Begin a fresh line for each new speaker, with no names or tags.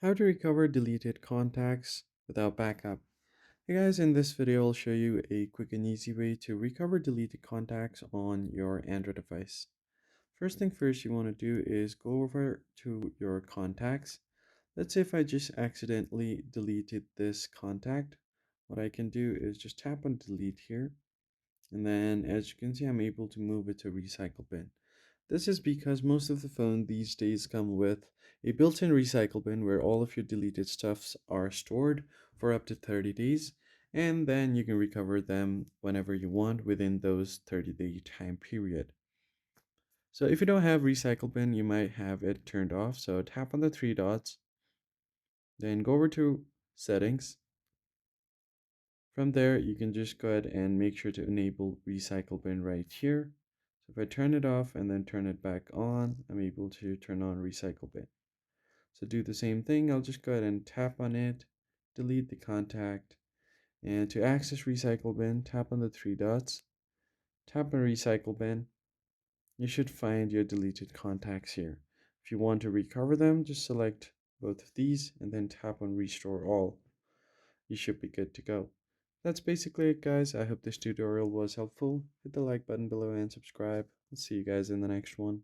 How to recover deleted contacts without backup. Hey guys, in this video I'll show you a quick and easy way to recover deleted contacts on your Android device. First thing first you want to do is go over to your contacts. Let's say if I just accidentally deleted this contact, what I can do is just tap on delete here, and then as you can see I'm able to move it to recycle bin. This is because most of the phone these days come with a built-in recycle bin where all of your deleted stuffs are stored for up to 30 days, and then you can recover them whenever you want within those 30-day time period. So if you don't have recycle bin, you might have it turned off. So tap on the three dots, then go over to settings. From there, you can just go ahead and make sure to enable recycle bin right here. So if I turn it off and then turn it back on, I'm able to turn on recycle bin. So do the same thing. I'll just go ahead and tap on it, delete the contact, and to access recycle bin, tap on the three dots, tap on recycle bin. You should find your deleted contacts here. If you want to recover them, just select both of these and then tap on restore all. You should be good to go. That's basically it, guys. I hope this tutorial was helpful. Hit the like button below and subscribe. I'll see you guys in the next one.